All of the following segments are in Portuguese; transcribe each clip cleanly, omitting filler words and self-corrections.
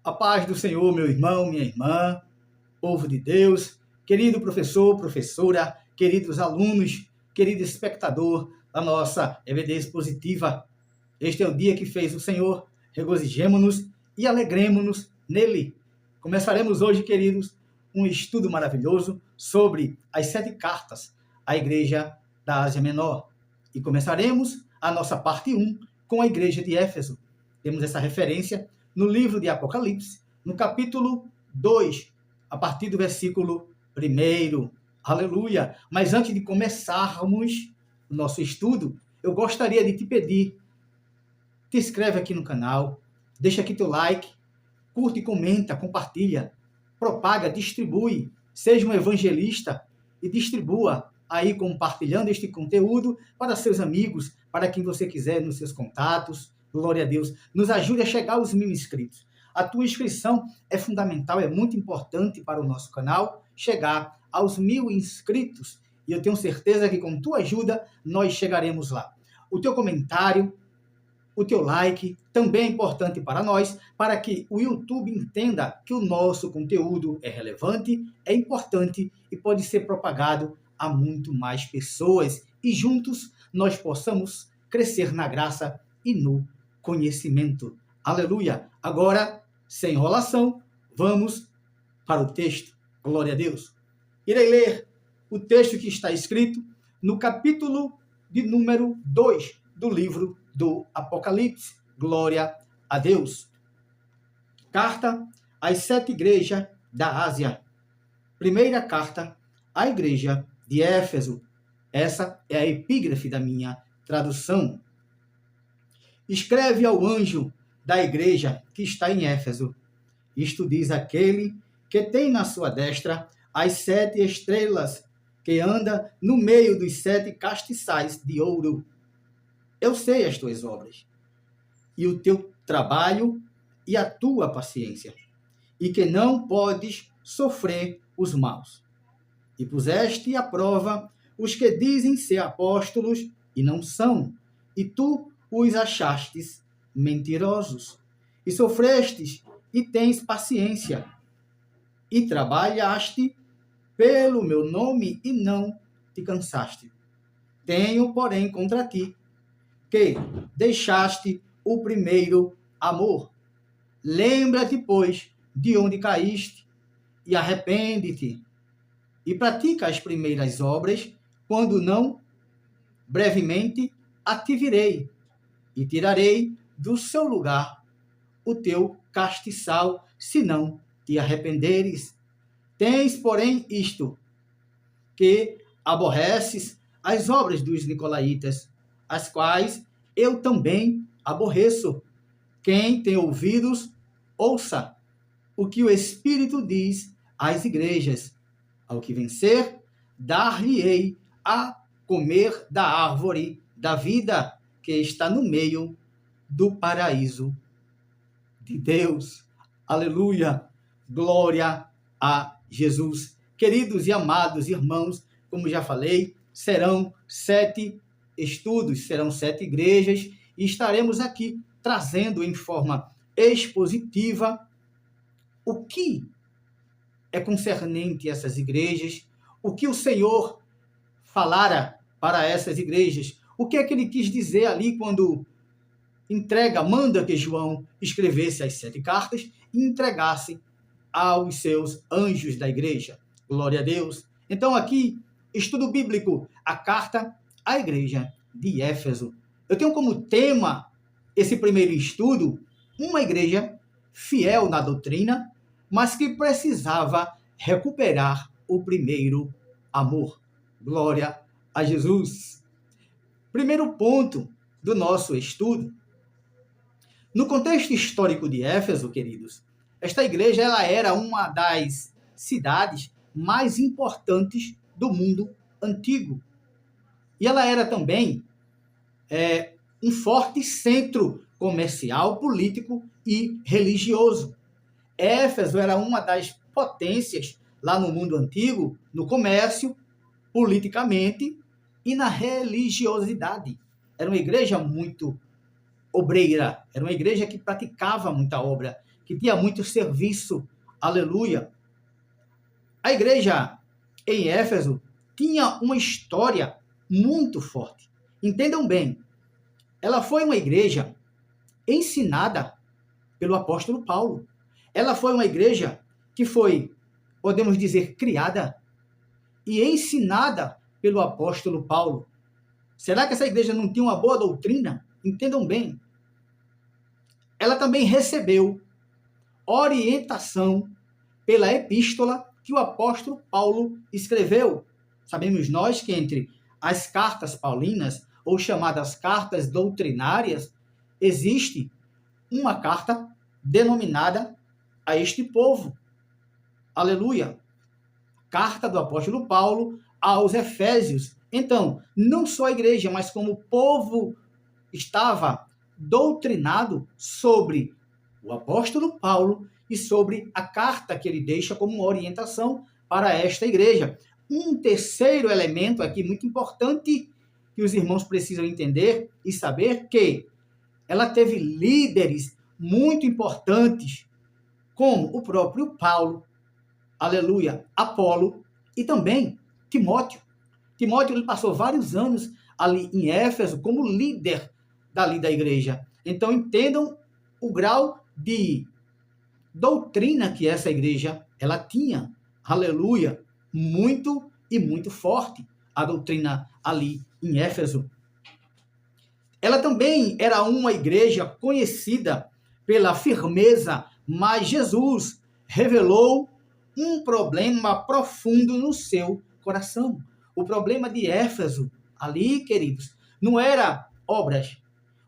A paz do Senhor, meu irmão, minha irmã, povo de Deus, querido professor, professora, queridos alunos, querido espectador da nossa EBD Expositiva. Este é o dia que fez o Senhor, regozijemo-nos e alegremo-nos nele. Começaremos hoje, queridos, um estudo maravilhoso sobre as 7 cartas à Igreja da Ásia Menor. E começaremos a nossa parte 1 com a Igreja de Éfeso. Temos essa referência no livro de Apocalipse, no capítulo 2, a partir do versículo 1. Aleluia! Mas antes de começarmos o nosso estudo, eu gostaria de te pedir, te inscreve aqui no canal, deixa aqui teu like, curte, comenta, compartilha, propaga, distribui, seja um evangelista e distribua aí compartilhando este conteúdo para seus amigos, para quem você quiser, nos seus contatos. Glória a Deus. Nos ajude a chegar aos 1000 inscritos. A tua inscrição é fundamental, é muito importante para o nosso canal chegar aos 1000 inscritos. E eu tenho certeza que com tua ajuda nós chegaremos lá. O teu comentário, o teu like também é importante para nós, para que o YouTube entenda que o nosso conteúdo é relevante, é importante e pode ser propagado a muito mais pessoas. E juntos nós possamos crescer na graça e no conhecimento. Aleluia! Agora, sem enrolação, vamos para o texto. Glória a Deus. Irei ler o texto que está escrito no capítulo de número 2 do livro do Apocalipse. Glória a Deus. Carta às 7 igrejas da Ásia. Primeira carta à igreja de Éfeso. Essa é a epígrafe da minha tradução. Escreve ao anjo da igreja que está em Éfeso. Isto diz aquele que tem na sua destra as 7 estrelas, que anda no meio dos 7 castiçais de ouro. Eu sei as tuas obras, e o teu trabalho e a tua paciência, e que não podes sofrer os maus. E puseste à prova os que dizem ser apóstolos e não são, e tu os achastes mentirosos, e sofrestes e tens paciência, e trabalhaste pelo meu nome e não te cansaste. Tenho, porém, contra ti, que deixaste o primeiro amor. Lembra-te, pois, de onde caíste, e arrepende-te, e pratica as primeiras obras, quando não, brevemente te virei, e tirarei do seu lugar o teu castiçal, se não te arrependeres. Tens, porém, isto, que aborreces as obras dos nicolaítas, as quais eu também aborreço. Quem tem ouvidos, ouça o que o Espírito diz às igrejas. Ao que vencer, dar-lhe-ei a comer da árvore da vida, que está no meio do paraíso de Deus. Aleluia! Glória a Jesus. Queridos e amados irmãos, como já falei, serão 7 estudos, serão 7 igrejas, e estaremos aqui trazendo em forma expositiva o que é concernente a essas igrejas, o que o Senhor falara para essas igrejas, o que é que ele quis dizer ali quando manda que João escrevesse as 7 cartas e entregasse aos seus anjos da igreja. Glória a Deus. Então aqui, estudo bíblico, a carta à igreja de Éfeso. Eu tenho como tema esse primeiro estudo, uma igreja fiel na doutrina, mas que precisava recuperar o primeiro amor. Glória a Jesus. Primeiro ponto do nosso estudo. No contexto histórico de Éfeso, queridos, esta igreja ela era uma das cidades mais importantes do mundo antigo. E ela era também um forte centro comercial, político e religioso. Éfeso era uma das potências lá no mundo antigo, no comércio, politicamente e na religiosidade. Era uma igreja muito obreira, era uma igreja que praticava muita obra, que tinha muito serviço. Aleluia. A igreja em Éfeso tinha uma história muito forte. Entendam bem, ela foi uma igreja ensinada pelo apóstolo Paulo. Ela foi uma igreja que foi, podemos dizer, criada e ensinada pelo apóstolo Paulo. Será que essa igreja não tinha uma boa doutrina? Entendam bem. Ela também recebeu orientação pela epístola que o apóstolo Paulo escreveu. Sabemos nós que entre as cartas paulinas, ou chamadas cartas doutrinárias, existe uma carta denominada a este povo. Aleluia! Carta do apóstolo Paulo aos Efésios. Então, não só a igreja, mas como o povo estava doutrinado sobre o apóstolo Paulo e sobre a carta que ele deixa como uma orientação para esta igreja. Um terceiro elemento aqui muito importante que os irmãos precisam entender e saber que ela teve líderes muito importantes, como o próprio Paulo, aleluia, Apolo e também Timóteo. Timóteo ele passou vários anos ali em Éfeso como líder dali da igreja. Então entendam o grau de doutrina que essa igreja ela tinha. Aleluia, muito e muito forte a doutrina ali em Éfeso. Ela também era uma igreja conhecida pela firmeza, mas Jesus revelou um problema profundo no seu coração. O problema de Éfeso, ali, queridos, não era obras.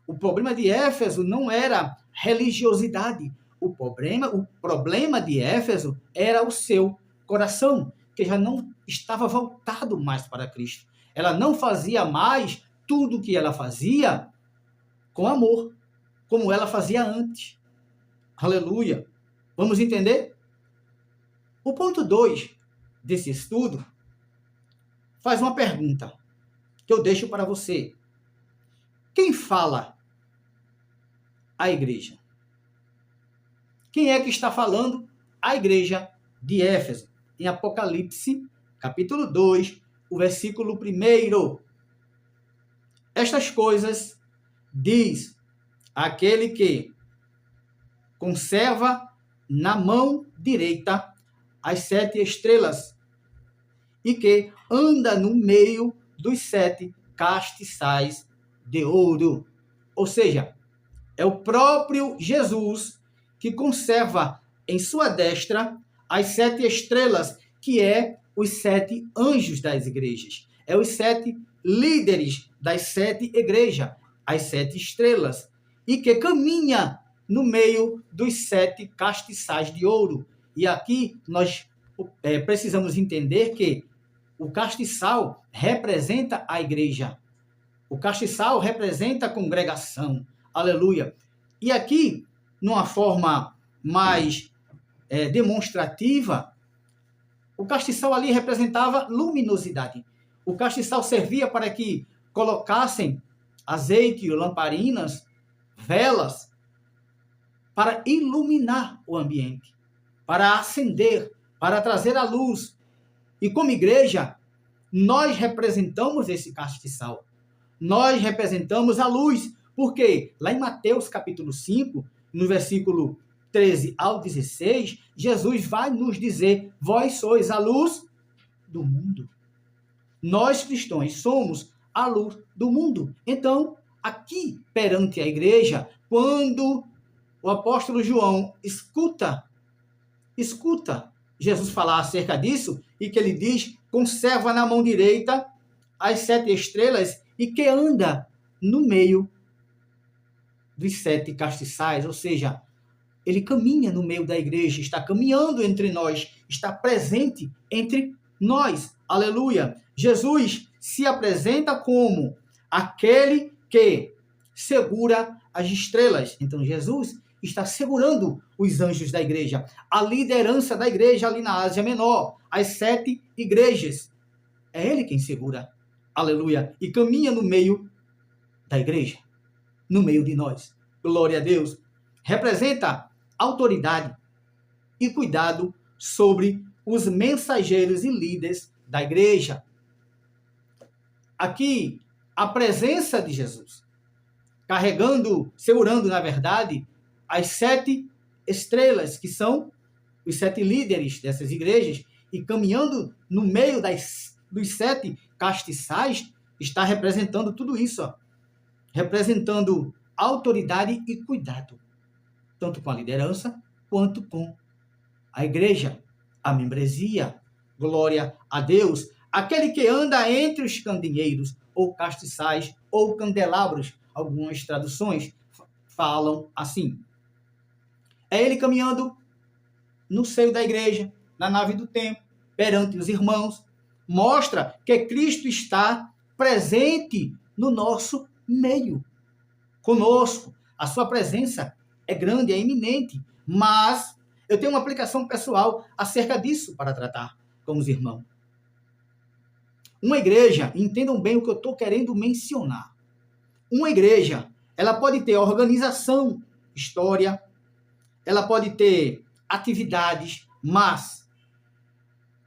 O problema de Éfeso não era religiosidade. O problema de Éfeso era o seu coração, que já não estava voltado mais para Cristo. Ela não fazia mais tudo o que ela fazia com amor, como ela fazia antes. Aleluia. Vamos entender? O ponto 2 desse estudo faz uma pergunta que eu deixo para você. Quem fala a igreja? Quem é que está falando a igreja de Éfeso? Em Apocalipse, capítulo 2, o versículo 1. Estas coisas diz aquele que conserva na mão direita as 7 estrelas e que anda no meio dos 7 castiçais de ouro. Ou seja, é o próprio Jesus que conserva em sua destra as 7 estrelas, que é os 7 anjos das igrejas. É os 7 líderes das 7 igrejas, as 7 estrelas, e que caminha no meio dos 7 castiçais de ouro. E aqui nós precisamos entender que o castiçal representa a igreja. O castiçal representa a congregação. Aleluia. E aqui, numa forma mais demonstrativa, o castiçal ali representava luminosidade. O castiçal servia para que colocassem azeite, lamparinas, velas, para iluminar o ambiente, para acender, para trazer a luz. E como igreja, nós representamos esse castiçal. Nós representamos a luz, porque lá em Mateus capítulo 5, no versículo 13 ao 16, Jesus vai nos dizer: vós sois a luz do mundo. Nós cristãos somos a luz do mundo. Então, aqui perante a igreja, quando o apóstolo João escuta Jesus falar acerca disso, e que ele diz: conserva na mão direita as 7 estrelas e que anda no meio dos 7 castiçais, ou seja, ele caminha no meio da igreja, está caminhando entre nós, está presente entre nós. Aleluia! Jesus se apresenta como aquele que segura as estrelas. Então, Jesus está segurando os anjos da igreja, a liderança da igreja ali na Ásia Menor, as 7 igrejas. É ele quem segura. Aleluia! E caminha no meio da igreja, no meio de nós. Glória a Deus. Representa autoridade e cuidado sobre os mensageiros e líderes da igreja. Aqui, a presença de Jesus, segurando, na verdade, as 7 estrelas, que são os 7 líderes dessas igrejas, e caminhando no meio dos 7 castiçais, está representando tudo isso, ó. Representando autoridade e cuidado, tanto com a liderança quanto com a igreja, a membresia. Glória a Deus. Aquele que anda entre os candeeiros, ou castiçais, ou candelabros, algumas traduções falam assim. É ele caminhando no seio da igreja, na nave do templo, perante os irmãos. Mostra que Cristo está presente no nosso meio, conosco. A sua presença é grande, é iminente, mas eu tenho uma aplicação pessoal acerca disso para tratar com os irmãos. Uma igreja, entendam bem o que eu estou querendo mencionar. Uma igreja, ela pode ter organização, história, ela pode ter atividades, mas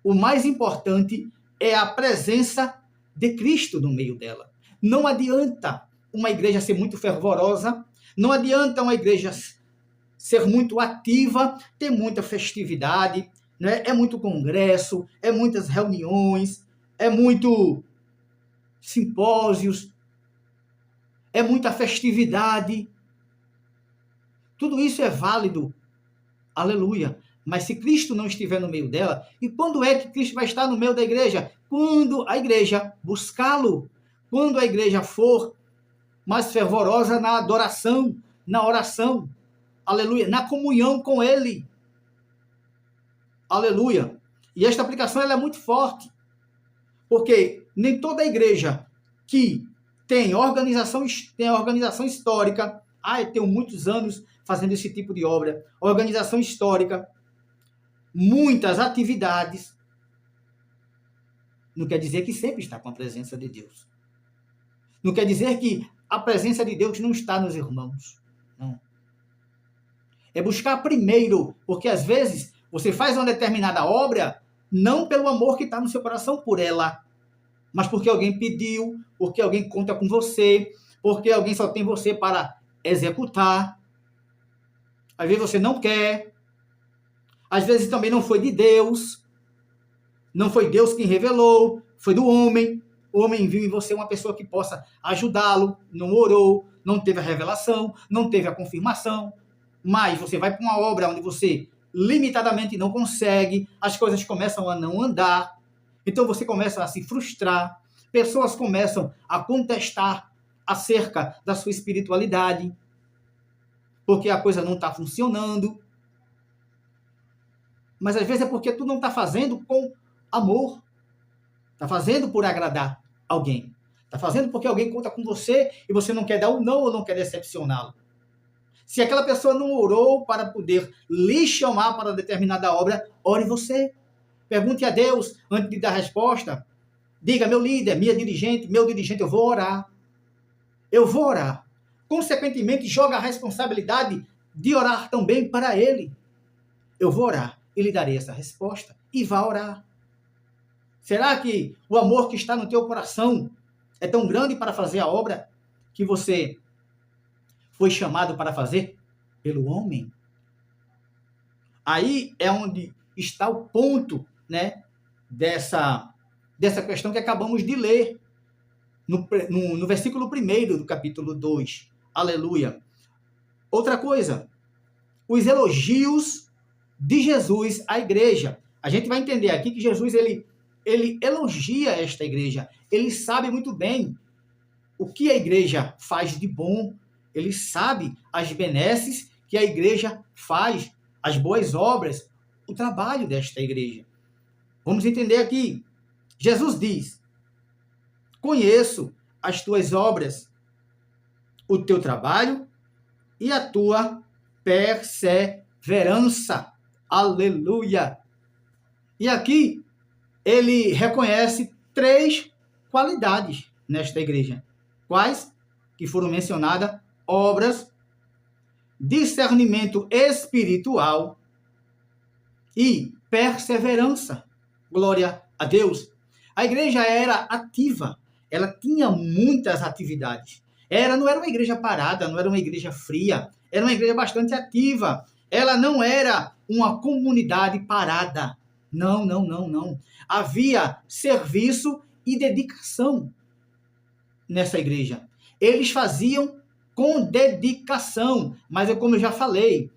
o mais importante é a presença de Cristo no meio dela. Não adianta uma igreja ser muito fervorosa, não adianta uma igreja ser muito ativa, ter muita festividade, né? É muito congresso, é muitas reuniões, é muito simpósios, é muita festividade. Tudo isso é válido, aleluia. Mas se Cristo não estiver no meio dela, e quando é que Cristo vai estar no meio da igreja? Quando a igreja buscá-lo, quando a igreja for mais fervorosa na adoração, na oração, aleluia, na comunhão com Ele, aleluia. E esta aplicação ela é muito forte, porque nem toda igreja que tem organização histórica, eu tenho muitos anos fazendo esse tipo de obra, organização histórica, muitas atividades, não quer dizer que sempre está com a presença de Deus. Não quer dizer que a presença de Deus não está nos irmãos. Não. É buscar primeiro, porque às vezes você faz uma determinada obra não pelo amor que está no seu coração por ela, mas porque alguém pediu, porque alguém conta com você, porque alguém só tem você para executar. Às vezes você não quer. Às vezes também não foi de Deus. Não foi Deus quem revelou, foi do homem. O homem viu em você uma pessoa que possa ajudá-lo, não orou, não teve a revelação, não teve a confirmação. Mas você vai para uma obra onde você limitadamente não consegue, as coisas começam a não andar, então você começa a se frustrar, pessoas começam a contestar acerca da sua espiritualidade, porque a coisa não está funcionando. Mas às vezes é porque tu não está fazendo com amor, está fazendo por agradar alguém, está fazendo porque alguém conta com você e você não quer dar um não ou não quer decepcioná-lo. Se aquela pessoa não orou para poder lhe chamar para determinada obra, ore você. Pergunte a Deus antes de dar resposta. Diga, meu líder, minha dirigente, meu dirigente, eu vou orar. Eu vou orar. Consequentemente, joga a responsabilidade de orar também para ele. Eu vou orar e lhe darei essa resposta. E vá orar. Será que o amor que está no teu coração é tão grande para fazer a obra que você foi chamado para fazer pelo homem? Aí é onde está o ponto, né, dessa questão que acabamos de ler no versículo 1 do capítulo 2. Aleluia. Outra coisa, os elogios de Jesus à igreja. A gente vai entender aqui que Jesus ele elogia esta igreja. Ele sabe muito bem o que a igreja faz de bom. Ele sabe as benesses que a igreja faz, as boas obras, o trabalho desta igreja. Vamos entender aqui. Jesus diz: conheço as tuas obras, o teu trabalho e a tua perseverança. Aleluia! E aqui ele reconhece 3 qualidades nesta igreja. Quais? Que foram mencionadas: obras, discernimento espiritual e perseverança. Glória a Deus. A igreja era ativa, ela tinha muitas atividades. Não era uma igreja parada, não era uma igreja fria, era uma igreja bastante ativa. Ela não era uma comunidade parada. Não, não, não, não. Havia serviço e dedicação nessa igreja. Eles faziam com dedicação, mas como eu já falei,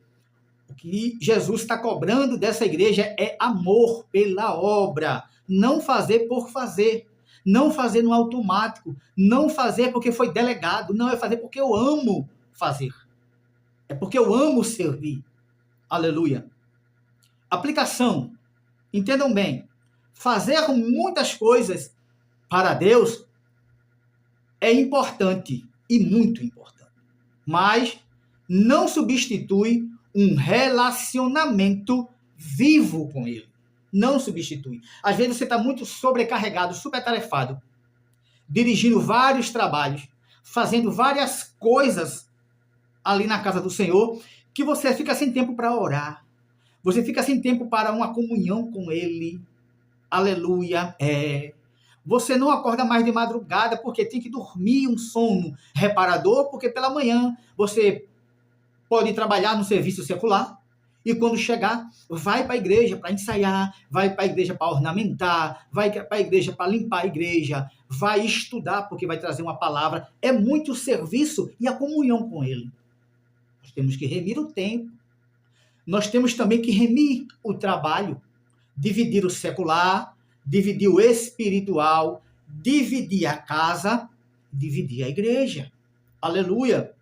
o que Jesus está cobrando dessa igreja é amor pela obra, não fazer por fazer, não fazer no automático, não fazer porque foi delegado, não é fazer porque eu amo fazer, é porque eu amo servir. Aleluia. Aplicação. Entendam bem, fazer muitas coisas para Deus é importante e muito importante, mas não substitui um relacionamento vivo com Ele. Não substitui. Às vezes você está muito sobrecarregado, supertarefado, dirigindo vários trabalhos, fazendo várias coisas ali na casa do Senhor, que você fica sem tempo para orar. Você fica sem tempo para uma comunhão com Ele. Aleluia. Você não acorda mais de madrugada porque tem que dormir um sono reparador, porque pela manhã você pode trabalhar no serviço secular e quando chegar, vai para a igreja para ensaiar, vai para a igreja para ornamentar, vai para a igreja para limpar a igreja, vai estudar porque vai trazer uma palavra. É muito serviço e a comunhão com Ele. Nós temos que remir o tempo. Nós temos também que remir o trabalho, dividir o secular, dividir o espiritual, dividir a casa, dividir a igreja. Aleluia!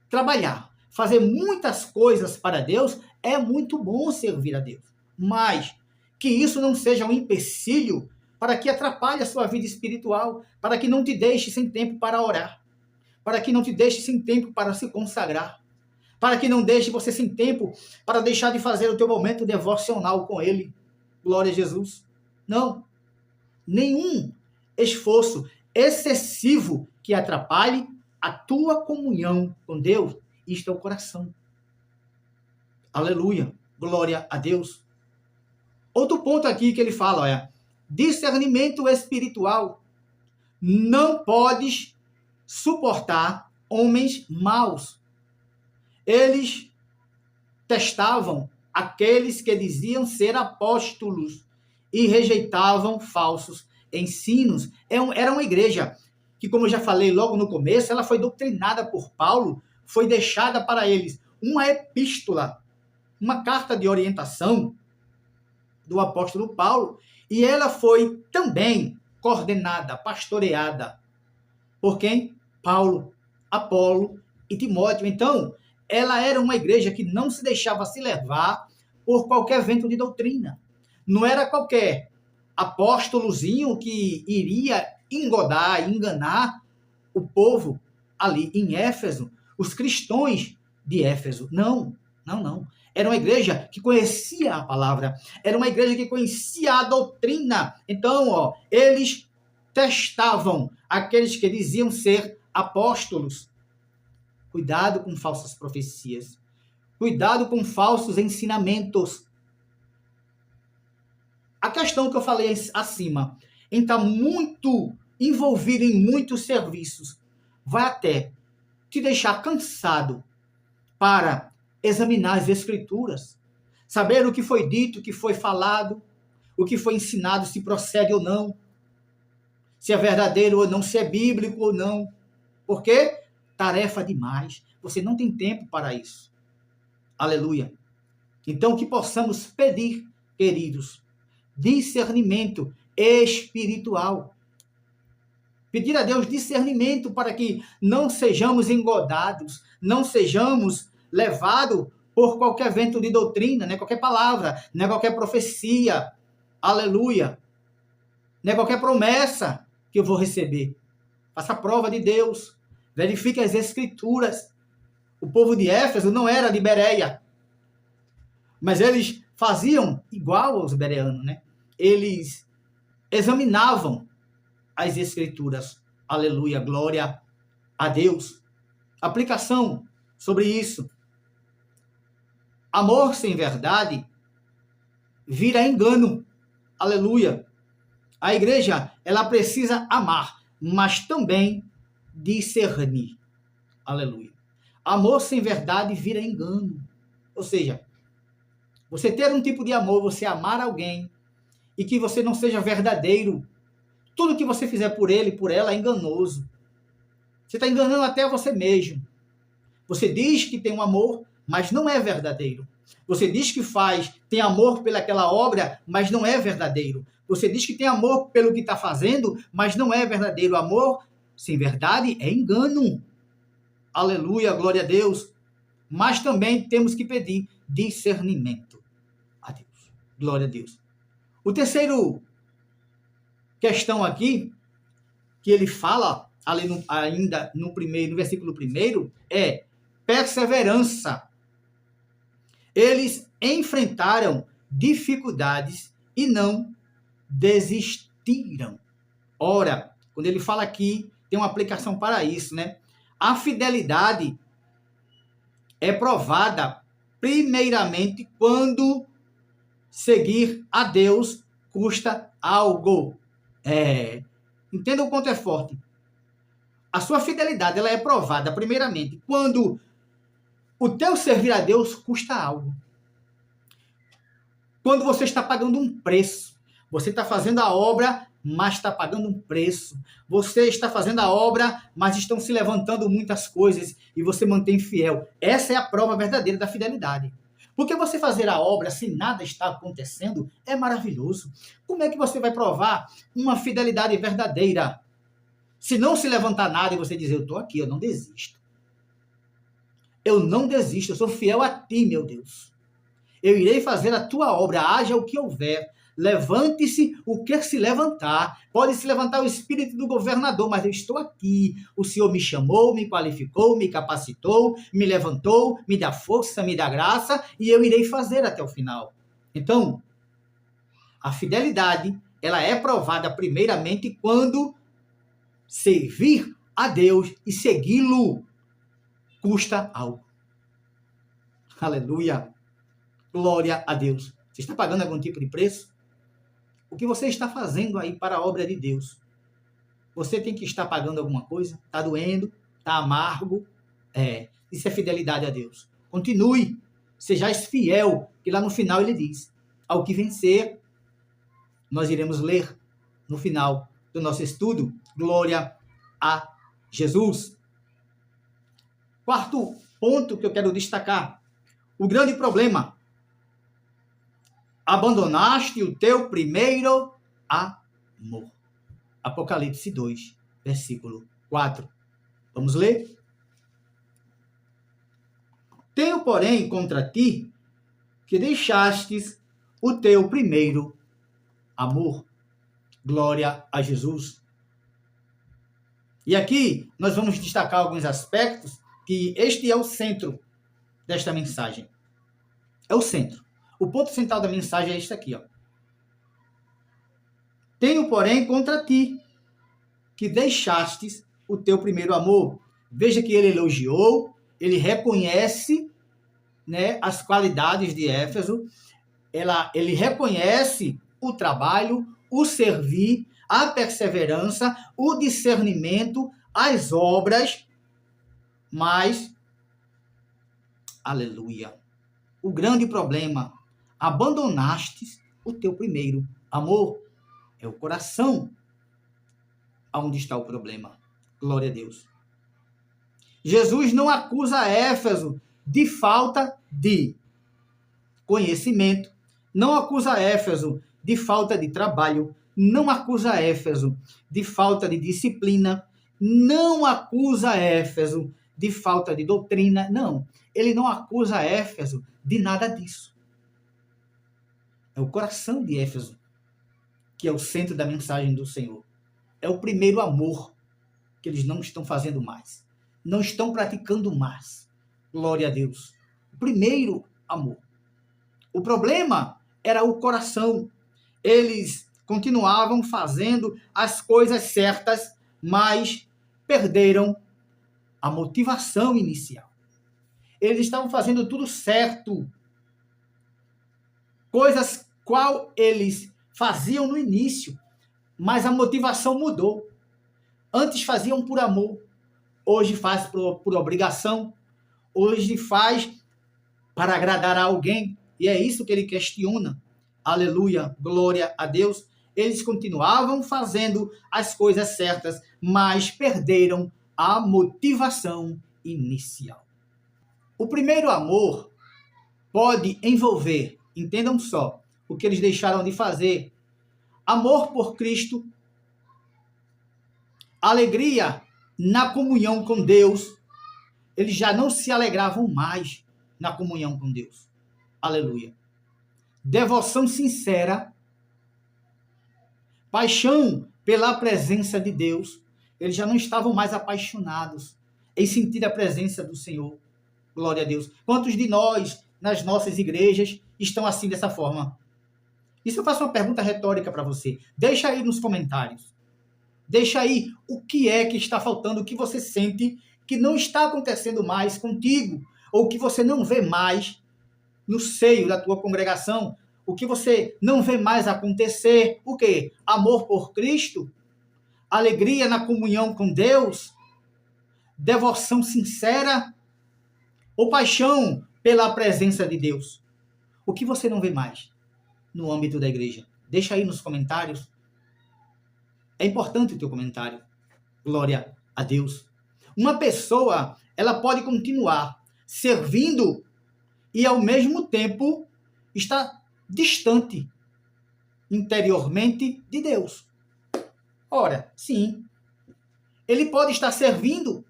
Trabalhar, fazer muitas coisas para Deus é muito bom servir a Deus, mas que isso não seja um empecilho para que atrapalhe a sua vida espiritual, para que não te deixe sem tempo para orar, para que não te deixe sem tempo para se consagrar, para que não deixe você sem tempo para deixar de fazer o teu momento devocional com Ele. Glória a Jesus. Não. Nenhum esforço excessivo que atrapalhe a tua comunhão com Deus. Isto é o coração. Aleluia. Glória a Deus. Outro ponto aqui que ele fala, olha, discernimento espiritual. Não podes suportar homens maus. Eles testavam aqueles que diziam ser apóstolos e rejeitavam falsos ensinos. Era uma igreja que, como eu já falei logo no começo, ela foi doutrinada por Paulo, foi deixada para eles uma epístola, uma carta de orientação do apóstolo Paulo, e ela foi também coordenada, pastoreada por quem? Paulo, Apolo e Timóteo. Então, ela era uma igreja que não se deixava se levar por qualquer vento de doutrina. Não era qualquer apóstolozinho que iria engodar, enganar o povo ali em Éfeso, os cristãos de Éfeso. Não, não, não. Era uma igreja que conhecia a palavra, era uma igreja que conhecia a doutrina. Então, eles testavam aqueles que diziam ser apóstolos. Cuidado com falsas profecias. Cuidado com falsos ensinamentos. A questão que eu falei acima, em estar muito envolvido em muitos serviços, vai até te deixar cansado para examinar as Escrituras, saber o que foi dito, o que foi falado, o que foi ensinado, se procede ou não, se é verdadeiro ou não, se é bíblico ou não. Por quê? Tarefa demais. Você não tem tempo para isso. Aleluia. Então, que possamos pedir, queridos, discernimento espiritual. Pedir a Deus discernimento para que não sejamos engodados, não sejamos levados por qualquer vento de doutrina, né? Qualquer palavra, né? Qualquer profecia. Aleluia. Não é qualquer promessa que eu vou receber. Faça a prova de Deus. Verifique as Escrituras. O povo de Éfeso não era de Bereia, mas eles faziam igual aos bereanos, né? Eles examinavam as Escrituras. Aleluia, glória a Deus. Aplicação. sobre isso. Amor sem verdade vira engano. Aleluia. A igreja, ela precisa amar, mas também discernir. Aleluia. Amor sem verdade vira engano. Ou seja, você ter um tipo de amor, você amar alguém e que você não seja verdadeiro. Tudo que você fizer por ele, por ela, é enganoso. Você está enganando até você mesmo. Você diz que tem um amor, mas não é verdadeiro. Você diz que tem amor pelaquela obra, mas não é verdadeiro. Você diz que tem amor pelo que está fazendo, mas não é verdadeiro. Amor sem verdade é engano. Aleluia, glória a Deus. Mas também temos que pedir discernimento a Deus. Glória a Deus. O terceiro questão aqui, que ele fala ainda no versículo 1, é perseverança. Eles enfrentaram dificuldades e não desistiram. Ora, quando ele fala aqui, tem uma aplicação para isso, né? A fidelidade é provada primeiramente quando seguir a Deus custa algo. Entenda o quanto é forte. A sua fidelidade, ela é provada primeiramente quando o teu servir a Deus custa algo. Quando você está pagando um preço. Você está fazendo a obra, mas está pagando um preço. Você está fazendo a obra, mas estão se levantando muitas coisas e você mantém fiel. Essa é a prova verdadeira da fidelidade. Porque você fazer a obra se nada está acontecendo é maravilhoso. Como é que você vai provar uma fidelidade verdadeira? Se não se levantar nada e você dizer, eu estou aqui, eu não desisto. Eu não desisto, eu sou fiel a ti, meu Deus. Eu irei fazer a tua obra, haja o que houver. Levante-se o que se levantar. Pode se levantar o espírito do governador, mas eu estou aqui. O Senhor me chamou, me qualificou, me capacitou, me levantou, me dá força, me dá graça, e eu irei fazer até o final. Então, a fidelidade, ela é provada primeiramente quando servir a Deus e segui-lo custa algo. Aleluia. Glória a Deus. Você está pagando algum tipo de preço? O que você está fazendo aí para a obra de Deus? Você tem que estar pagando alguma coisa? Está doendo? Está amargo? Isso é fidelidade a Deus. Continue. Sejais fiel, que lá no final ele diz, ao que vencer, nós iremos ler no final do nosso estudo. Glória a Jesus. Quarto ponto que eu quero destacar. O grande problema. Abandonaste o teu primeiro amor. Apocalipse 2, versículo 4. Vamos ler? Tenho, porém, contra ti que deixastes o teu primeiro amor. Glória a Jesus. E aqui nós vamos destacar alguns aspectos que este é o centro desta mensagem. É o centro. O ponto central da mensagem é este aqui, ó. Tenho, porém, contra ti, que deixastes o teu primeiro amor. Veja que ele elogiou, ele reconhece, né, as qualidades de Éfeso, ele reconhece o trabalho, o servir, a perseverança, o discernimento, as obras, mas, aleluia, o grande problema, abandonastes o teu primeiro amor. É o coração onde está o problema. Glória a Deus. Jesus não acusa Éfeso de falta de conhecimento, não acusa Éfeso de falta de trabalho, não acusa Éfeso de falta de disciplina, não acusa Éfeso de falta de doutrina, não. Ele não acusa Éfeso de nada disso. É o coração de Éfeso que é o centro da mensagem do Senhor. É o primeiro amor que eles não estão fazendo mais. Não estão praticando mais. Glória a Deus. O primeiro amor. O problema era o coração. Eles continuavam fazendo as coisas certas, mas perderam a motivação inicial. Eles estavam fazendo tudo certo. Coisas qual eles faziam no início, mas a motivação mudou. Antes faziam por amor, hoje faz por obrigação, hoje faz para agradar a alguém, e é isso que ele questiona. Aleluia, glória a Deus. Eles continuavam fazendo as coisas certas, mas perderam a motivação inicial. O primeiro amor pode envolver, entendam só, o que eles deixaram de fazer: amor por Cristo, alegria na comunhão com Deus. Eles já não se alegravam mais na comunhão com Deus. Aleluia. Devoção sincera, paixão pela presença de Deus. Eles já não estavam mais apaixonados em sentir a presença do Senhor. Glória a Deus. Quantos de nós, nas nossas igrejas, estão assim dessa forma? Isso eu faço uma pergunta retórica para você. Deixa aí nos comentários. Deixa aí o que é que está faltando, o que você sente que não está acontecendo mais contigo, ou que você não vê mais no seio da tua congregação, o que você não vê mais acontecer. O quê? Amor por Cristo, alegria na comunhão com Deus, devoção sincera ou paixão pela presença de Deus. O que você não vê mais no âmbito da igreja? Deixa aí nos comentários. É importante o teu comentário. Glória a Deus. Uma pessoa, ela pode continuar servindo e, ao mesmo tempo, estar distante interiormente de Deus. Ora, sim, ele pode estar servindo,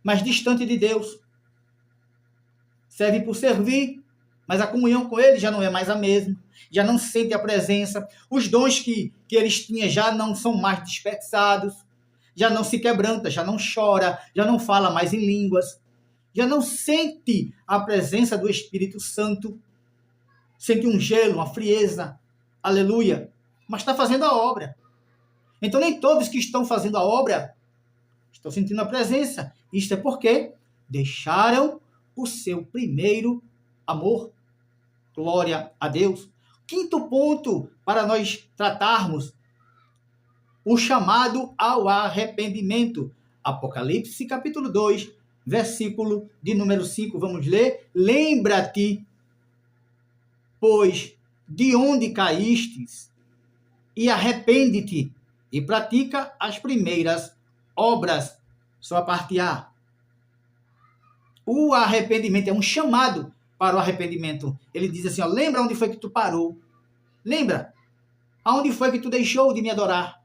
mas distante de Deus. Serve por servir, mas a comunhão com ele já não é mais a mesma, já não sente a presença, os dons que eles tinham já não são mais dispersados, já não se quebranta, já não chora, já não fala mais em línguas, já não sente a presença do Espírito Santo, sente um gelo, uma frieza, aleluia, mas está fazendo a obra. Então nem todos que estão fazendo a obra estão sentindo a presença. Isto é porque deixaram o seu primeiro amor. Glória a Deus. Quinto ponto para nós tratarmos: o chamado ao arrependimento. Apocalipse capítulo 2, versículo de número 5. Vamos ler. Lembra-te, pois, de onde caístes, e arrepende-te, e pratica as primeiras obras. Só a parte A. O arrependimento é um chamado para o arrependimento. Ele diz assim, ó, lembra onde foi que tu parou? Lembra? Aonde foi que tu deixou de me adorar?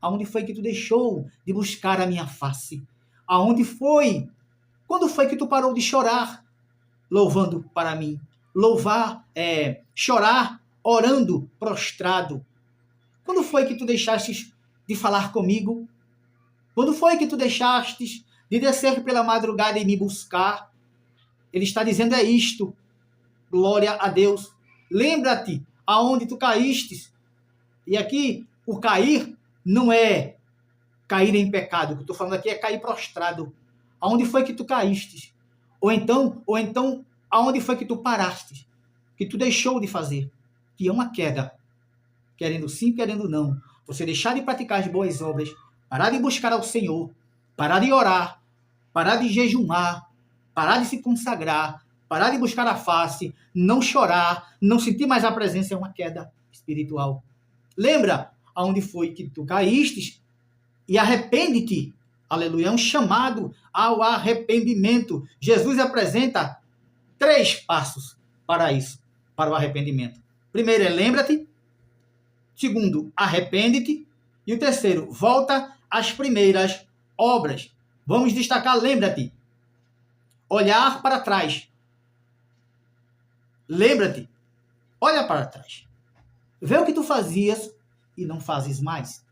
Aonde foi que tu deixou de buscar a minha face? Aonde foi? Quando foi que tu parou de chorar, louvando para mim? Chorar, orando, prostrado. Quando foi que tu deixaste de falar comigo? Quando foi que tu deixaste de descer pela madrugada e me buscar? Ele está dizendo é isto. Glória a Deus. Lembra-te aonde tu caíste. E aqui, o cair não é cair em pecado. O que eu estou falando aqui é cair prostrado. Aonde foi que tu caíste? Ou então, aonde foi que tu paraste? Que tu deixou de fazer? Que é uma queda. Querendo sim, querendo não. Você deixar de praticar as boas obras, parar de buscar ao Senhor, parar de orar, parar de jejuar, parar de se consagrar, parar de buscar a face, não chorar, não sentir mais a presença, é uma queda espiritual. Lembra aonde foi que tu caíste e arrepende-te. Aleluia, é um chamado ao arrependimento. Jesus apresenta 3 passos para isso, para o arrependimento. Primeiro é lembra-te. Segundo, arrepende-te. E o terceiro, volta às primeiras obras. Vamos destacar, lembra-te. Olhar para trás. Lembra-te. Olha para trás. Vê o que tu fazias e não fazes mais.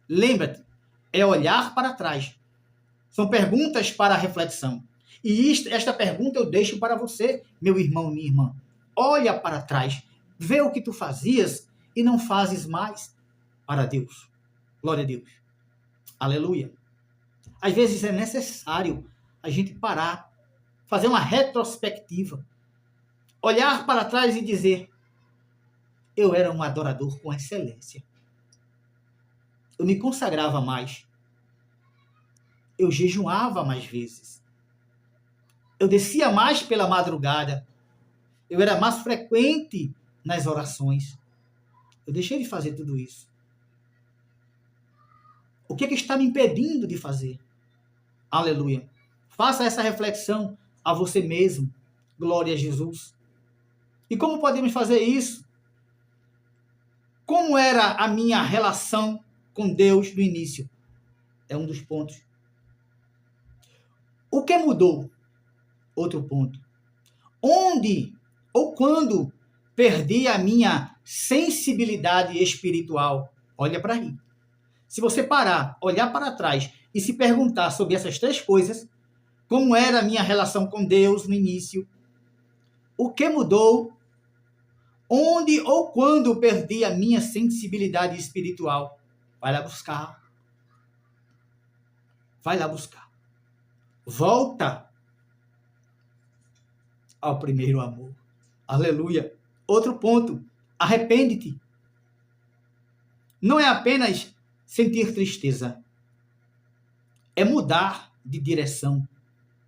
Lembra-te. É olhar para trás. São perguntas para a reflexão. E esta pergunta eu deixo para você, meu irmão, minha irmã. Olha para trás. Vê o que tu fazias e não fazes mais para Deus. Glória a Deus. Aleluia. Às vezes é necessário a gente parar fazer uma retrospectiva, olhar para trás e dizer: eu era um adorador com excelência. Eu me consagrava mais. Eu jejuava mais vezes. Eu descia mais pela madrugada. Eu era mais frequente nas orações. Eu deixei de fazer tudo isso. O que está me impedindo de fazer? Aleluia. Faça essa reflexão a você mesmo. Glória a Jesus. E como podemos fazer isso? Como era a minha relação com Deus no início? É um dos pontos. O que mudou? Outro ponto. Onde ou quando perdi a minha sensibilidade espiritual? Olha para aí. Se você parar, olhar para trás e se perguntar sobre essas três coisas, como era a minha relação com Deus no início, o que mudou, onde ou quando perdi a minha sensibilidade espiritual, vai lá buscar. Vai lá buscar. Volta ao primeiro amor. Aleluia. Outro ponto, arrepende-te. Não é apenas sentir tristeza, é mudar de direção.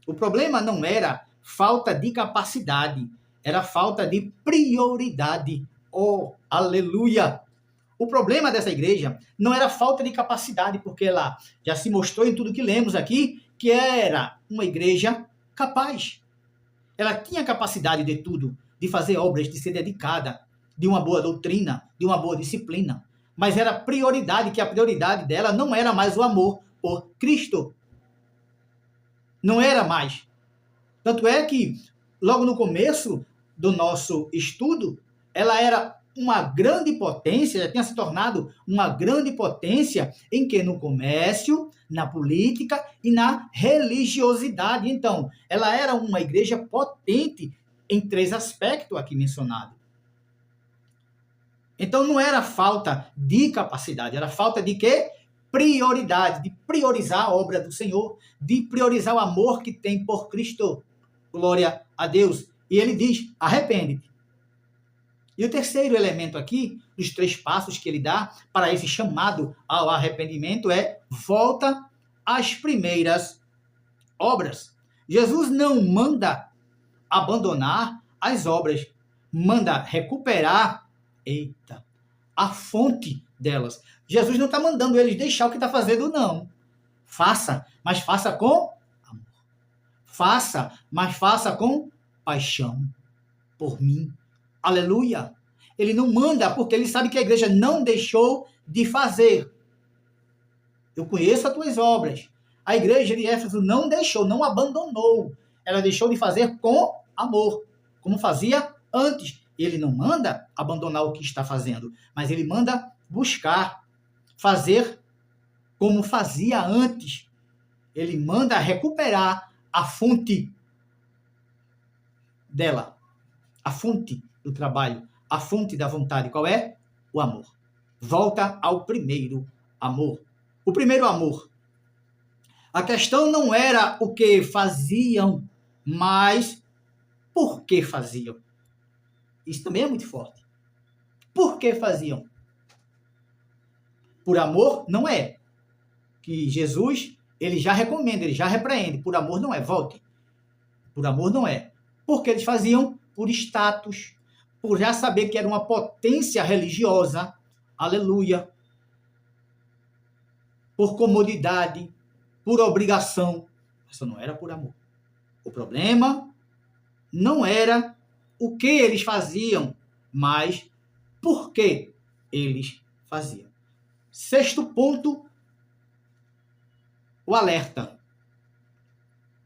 O problema não era falta de capacidade, era falta de prioridade. Oh, aleluia! O problema dessa igreja não era falta de capacidade, porque ela já se mostrou em tudo que lemos aqui, que era uma igreja capaz. Ela tinha capacidade de tudo, de fazer obras, de ser dedicada, de uma boa doutrina, de uma boa disciplina. Mas era prioridade, que a prioridade dela não era mais o amor por Cristo. Não era mais. Tanto é que, logo no começo do nosso estudo, ela era uma grande potência, já tinha se tornado uma grande potência em que? No comércio, na política e na religiosidade. Então, ela era uma igreja potente em três aspectos aqui mencionados. Então, não era falta de capacidade, era falta de quê? Prioridade, de priorizar a obra do Senhor, de priorizar o amor que tem por Cristo. Glória a Deus. E ele diz, arrepende-te. E o terceiro elemento aqui, dos três passos que ele dá para esse chamado ao arrependimento é volta às primeiras obras. Jesus não manda abandonar as obras, manda recuperar, a fonte delas. Jesus não está mandando eles deixar o que está fazendo, não. Faça, mas faça com amor. Faça, mas faça com paixão por mim. Aleluia. Ele não manda porque ele sabe que a igreja não deixou de fazer. Eu conheço as tuas obras. A igreja de Éfeso não deixou, não abandonou. Ela deixou de fazer com amor, como fazia antes. Ele não manda abandonar o que está fazendo, mas ele manda buscar, fazer como fazia antes. Ele manda recuperar a fonte dela, a fonte do trabalho, a fonte da vontade. Qual é? O amor. Volta ao primeiro amor. O primeiro amor. A questão não era o que faziam, mas por que faziam. Isso também é muito forte. Por que faziam? Por amor não é. Que Jesus, ele já recomenda, ele já repreende. Por amor não é. Volte. Por amor não é. Porque eles faziam por status, por já saber que era uma potência religiosa. Aleluia. Por comodidade, por obrigação. Isso não era por amor. O problema não era o que eles faziam, mas por que eles faziam. Sexto ponto, o alerta.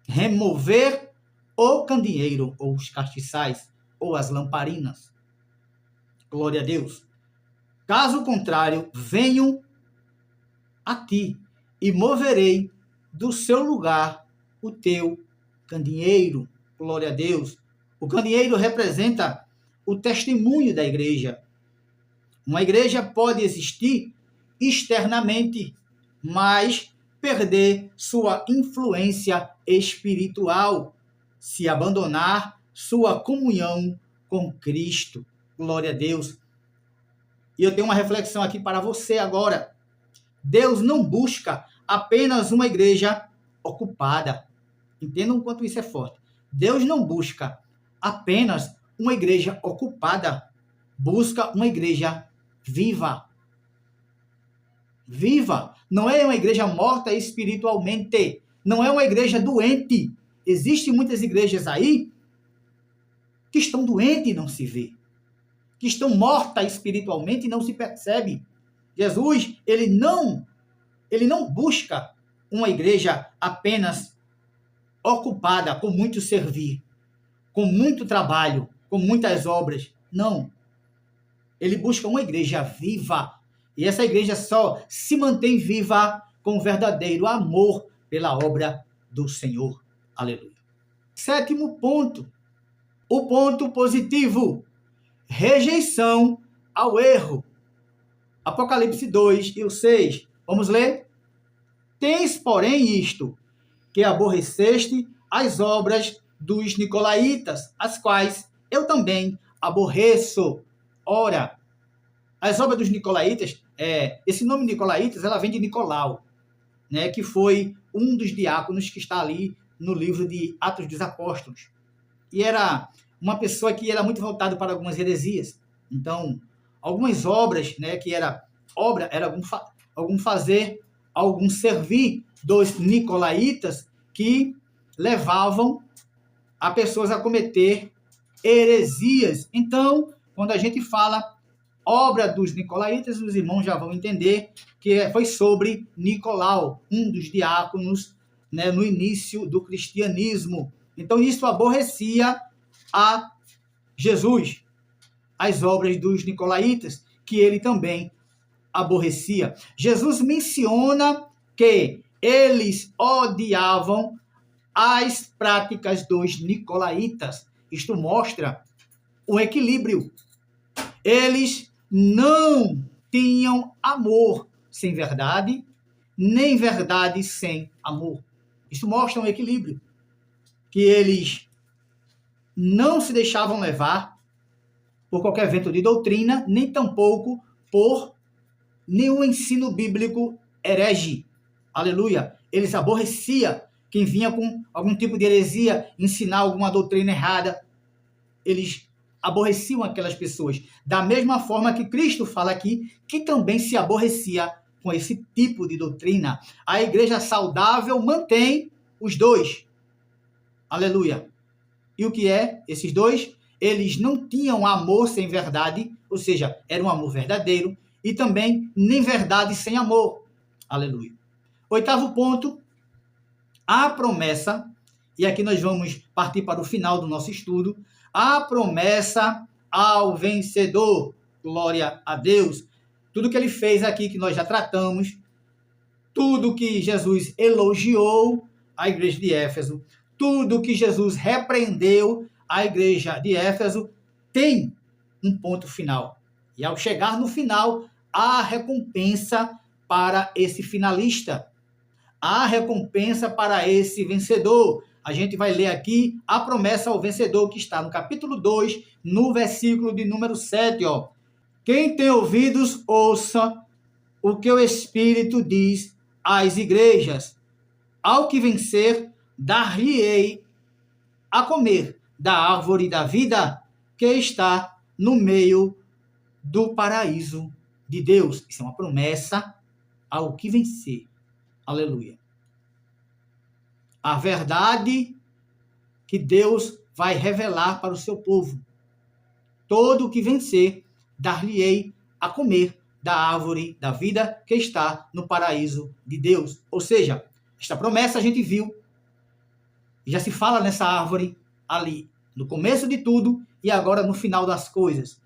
Remover o candeeiro, ou os castiçais, ou as lamparinas. Glória a Deus. Caso contrário, venho a ti e moverei do seu lugar o teu candeeiro. Glória a Deus. O candeeiro representa o testemunho da igreja. Uma igreja pode existir externamente, mas perder sua influência espiritual se abandonar sua comunhão com Cristo. Glória a Deus. E eu tenho uma reflexão aqui para você agora. Deus não busca apenas uma igreja ocupada. Entendam o quanto isso é forte. Deus não busca apenas uma igreja ocupada. Busca uma igreja viva. Viva. Não é uma igreja morta espiritualmente. Não é uma igreja doente. Existem muitas igrejas aí que estão doentes e não se vê. Que estão mortas espiritualmente e não se percebe. Jesus, ele não busca uma igreja apenas ocupada com muito servir, com muito trabalho, com muitas obras. Não. Ele busca uma igreja viva. E essa igreja só se mantém viva com verdadeiro amor pela obra do Senhor. Aleluia. 7º ponto. O ponto positivo. Rejeição ao erro. Apocalipse 2 e o 6. Vamos ler? Tens, porém, isto, que aborreceste as obras dos nicolaítas, as quais eu também aborreço. Ora, as obras dos nicolaítas, esse nome nicolaítas, ela vem de Nicolau, né, que foi um dos diáconos que está ali no livro de Atos dos Apóstolos. E era uma pessoa que era muito voltada para algumas heresias. Então, algumas obras, né, que era algum fazer, algum servir dos nicolaítas que levavam a pessoas a cometer heresias. Então, quando a gente fala obra dos nicolaítas, os irmãos já vão entender que foi sobre Nicolau, um dos diáconos, né, no início do cristianismo. Então, isso aborrecia a Jesus, as obras dos nicolaítas, que ele também aborrecia. Jesus menciona que eles odiavam as práticas dos nicolaítas. Isto mostra o equilíbrio. Eles não tinham amor sem verdade, nem verdade sem amor. Isso mostra um equilíbrio. Que eles não se deixavam levar por qualquer vento de doutrina, nem tampouco por nenhum ensino bíblico herege. Aleluia. Eles aborreciam quem vinha com algum tipo de heresia, ensinar alguma doutrina errada. Eles aborreciam aquelas pessoas. Da mesma forma que Cristo fala aqui, que também se aborrecia com esse tipo de doutrina. A igreja saudável mantém os dois. Aleluia. E o que é esses dois? Eles não tinham amor sem verdade, ou seja, era um amor verdadeiro, e também nem verdade sem amor. Aleluia. 8º ponto, a promessa, e aqui nós vamos partir para o final do nosso estudo, a promessa ao vencedor. Glória a Deus. Tudo que ele fez aqui, que nós já tratamos, tudo que Jesus elogiou a igreja de Éfeso, tudo que Jesus repreendeu a igreja de Éfeso, tem um ponto final. E ao chegar no final, há recompensa para esse finalista. Há recompensa para esse vencedor. A gente vai ler aqui a promessa ao vencedor, que está no capítulo 2, no versículo de número 7. Ó. Quem tem ouvidos, ouça o que o Espírito diz às igrejas. Ao que vencer, dar-lhe-ei a comer da árvore da vida que está no meio do paraíso de Deus. Isso é uma promessa ao que vencer. Aleluia. A verdade que Deus vai revelar para o seu povo. Todo o que vencer, dar-lhe-ei a comer da árvore da vida que está no paraíso de Deus. Ou seja, esta promessa a gente viu. Já se fala nessa árvore ali, no começo de tudo e agora no final das coisas.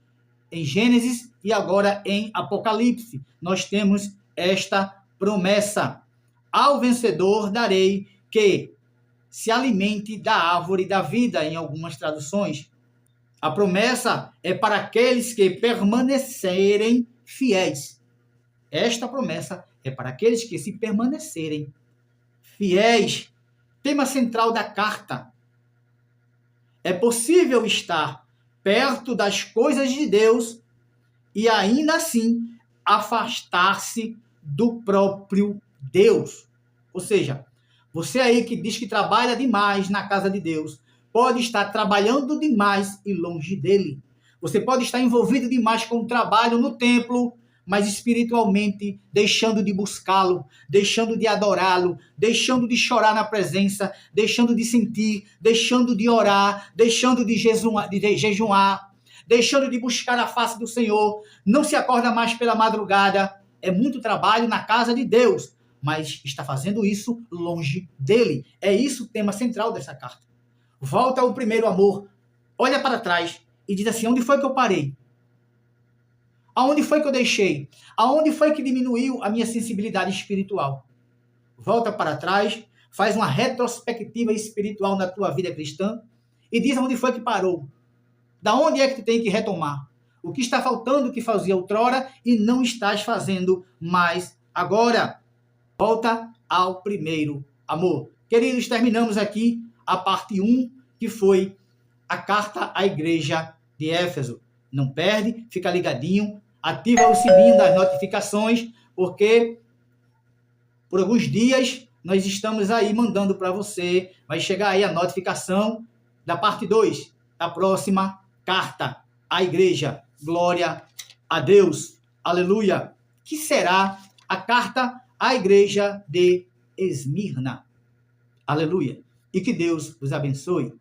Em Gênesis e agora em Apocalipse, nós temos esta promessa. Ao vencedor darei que se alimente da árvore da vida, em algumas traduções. A promessa é para aqueles que permanecerem fiéis. Esta promessa é para aqueles que se permanecerem fiéis. Tema central da carta. É possível estar perto das coisas de Deus e ainda assim afastar-se do próprio Deus. Ou seja, você aí que diz que trabalha demais na casa de Deus, pode estar trabalhando demais e longe dele. Você pode estar envolvido demais com o trabalho no templo, mas espiritualmente deixando de buscá-lo, deixando de adorá-lo, deixando de chorar na presença, deixando de sentir, deixando de orar, deixando de jejuar, deixando de buscar a face do Senhor, não se acorda mais pela madrugada. É muito trabalho na casa de Deus, mas está fazendo isso longe dele. É isso o tema central dessa carta. Volta ao primeiro amor, olha para trás e diz assim: onde foi que eu parei? Aonde foi que eu deixei? Aonde foi que diminuiu a minha sensibilidade espiritual? Volta para trás, faz uma retrospectiva espiritual na tua vida cristã e diz onde foi que parou. Da onde é que tu tem que retomar? O que está faltando que fazia outrora e não estás fazendo mais agora? Volta ao primeiro amor. Queridos, terminamos aqui a parte 1, que foi a carta à igreja de Éfeso. Não perde, fica ligadinho, ativa o sininho das notificações, porque por alguns dias nós estamos aí mandando para você, vai chegar aí a notificação da parte 2, da próxima carta à igreja. Glória a Deus. Aleluia. Que será a carta à igreja de Esmirna. Aleluia. E que Deus os abençoe.